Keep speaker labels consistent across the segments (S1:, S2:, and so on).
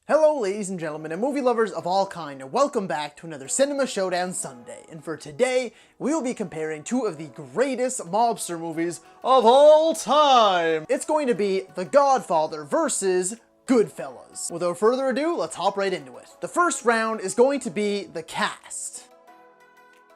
S1: Hello ladies and gentlemen and movie lovers of all kind, and welcome back to another Cinema Showdown Sunday. And for today, we will be comparing two of the greatest mobster movies of all time. It's going to be The Godfather versus Goodfellas. Without further ado, let's hop right into it. The first round is going to be the cast.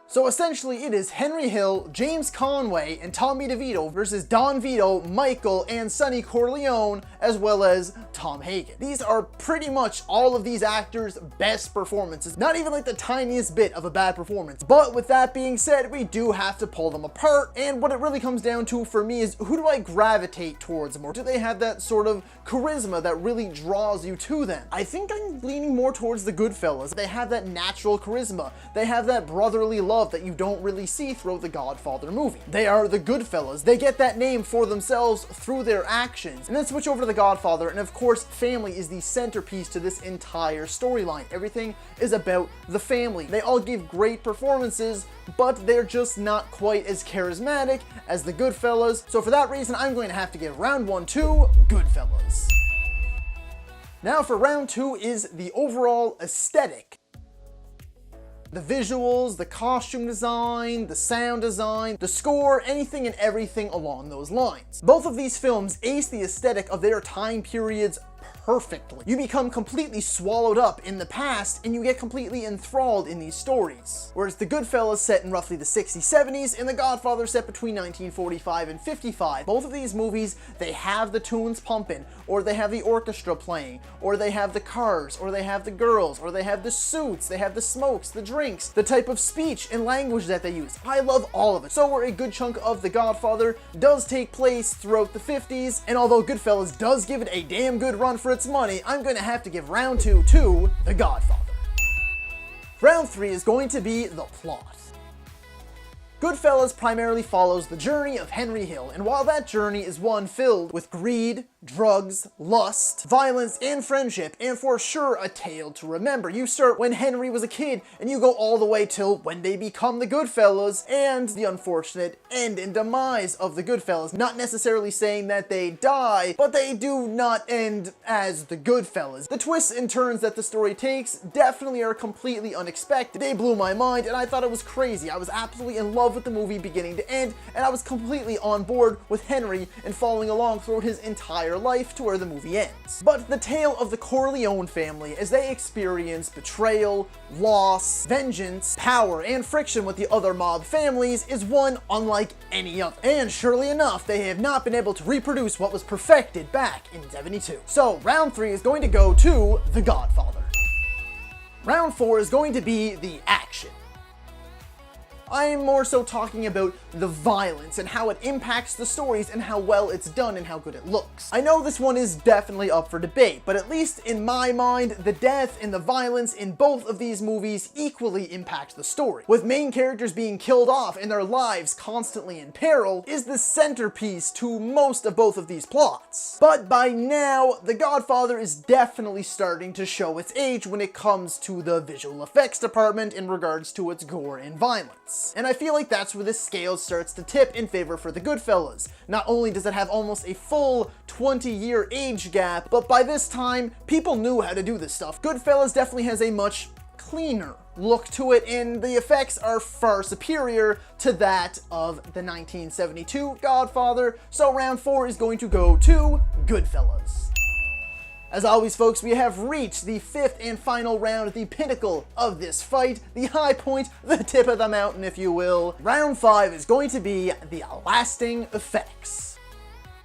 S1: So essentially it is Henry Hill, James Conway, and Tommy DeVito versus Don Vito, Michael, and Sonny Corleone, as well as Tom Hagen. These are pretty much all of these actors' best performances. Not even like the tiniest bit of a bad performance. But with that being said, we do have to pull them apart, and what it really comes down to for me is who do I gravitate towards more? Do they have that sort of charisma that really draws you to them? I think I'm leaning more towards the Goodfellas. They have that natural charisma. They have that brotherly love that you don't really see throughout the Godfather movie. They are the Goodfellas. They get that name for themselves through their actions. And then switch over to the Godfather, and of course, family is the centerpiece to this entire storyline. Everything is about the family. They all give great performances, but they're just not quite as charismatic as the Goodfellas. So for that reason, I'm going to have to give round one to Goodfellas. Now for round two is the overall aesthetic. The visuals, the costume design, the sound design, the score, anything and everything along those lines. Both of these films ace the aesthetic of their time periods perfectly. You become completely swallowed up in the past and you get completely enthralled in these stories. Whereas The Goodfellas set in roughly the 60s, 70s, and The Godfather set between 1945 and 55. Both of these movies, they have the tunes pumping, or they have the orchestra playing, or they have the cars, or they have the girls, or they have the suits, they have the smokes, the drinks, the type of speech and language that they use. I love all of it. So where a good chunk of The Godfather does take place throughout the 50s, and although Goodfellas does give it a damn good run for its money, I'm going to have to give round two to The Godfather. Round three is going to be the plot. Goodfellas primarily follows the journey of Henry Hill, and while that journey is one filled with greed, drugs, lust, violence, and friendship, and for sure a tale to remember. You start when Henry was a kid, and you go all the way till when they become the Goodfellas, and the unfortunate end and demise of the Goodfellas. Not necessarily saying that they die, but they do not end as the Goodfellas. The twists and turns that the story takes definitely are completely unexpected. They blew my mind, and I thought it was crazy. I was absolutely in love with the movie beginning to end, and I was completely on board with Henry and following along throughout his entire life to where the movie ends. But the tale of the Corleone family as they experience betrayal, loss, vengeance, power, and friction with the other mob families is one unlike any other. And surely enough, they have not been able to reproduce what was perfected back in '72. So round three is going to go to The Godfather. Round four is going to be the action. I am more so talking about the violence and how it impacts the stories and how well it's done and how good it looks. I know this one is definitely up for debate, but at least in my mind, the death and the violence in both of these movies equally impact the story. With main characters being killed off and their lives constantly in peril is the centerpiece to most of both of these plots. But by now, The Godfather is definitely starting to show its age when it comes to the visual effects department in regards to its gore and violence. And I feel like that's where the scale starts to tip in favor for the Goodfellas. Not only does it have almost a full 20-year age gap, but by this time, people knew how to do this stuff. Goodfellas definitely has a much cleaner look to it, and the effects are far superior to that of the 1972 Godfather, so round four is going to go to Goodfellas. As always, folks, we have reached the fifth and final round, the pinnacle of this fight, the high point, the tip of the mountain, if you will. Round five is going to be the lasting effects.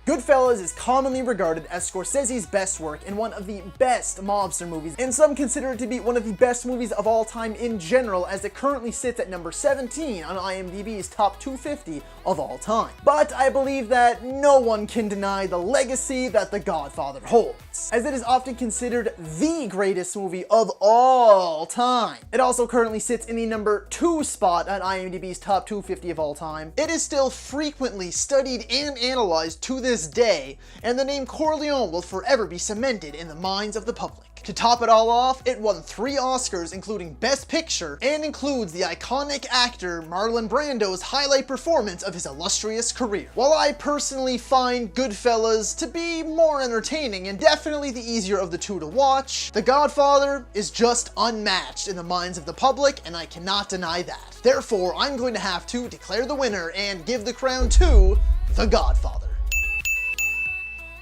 S1: Goodfellas is commonly regarded as Scorsese's best work and one of the best mobster movies, and some consider it to be one of the best movies of all time in general, as it currently sits at number 17 on IMDb's top 250 of all time. But I believe that no one can deny the legacy that The Godfather holds, as it is often considered the greatest movie of all time. It also currently sits in the number 2 spot on IMDb's top 250 of all time. It is still frequently studied and analyzed to this this day, and the name Corleone will forever be cemented in the minds of the public. To top it all off, it won 3 Oscars, including Best Picture, and includes the iconic actor Marlon Brando's highlight performance of his illustrious career. While I personally find Goodfellas to be more entertaining and definitely the easier of the two to watch, The Godfather is just unmatched in the minds of the public, and I cannot deny that. Therefore, I'm going to have to declare the winner and give the crown to The Godfather.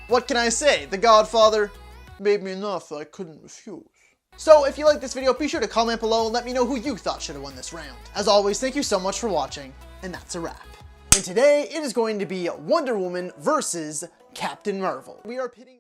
S1: What can I say? The Godfather made me enough that I couldn't refuse. So if you like this video, be sure to comment below and let me know who you thought should have won this round. As always, thank you so much for watching, and that's a wrap. And today, it is going to be Wonder Woman versus Captain Marvel. We are pitting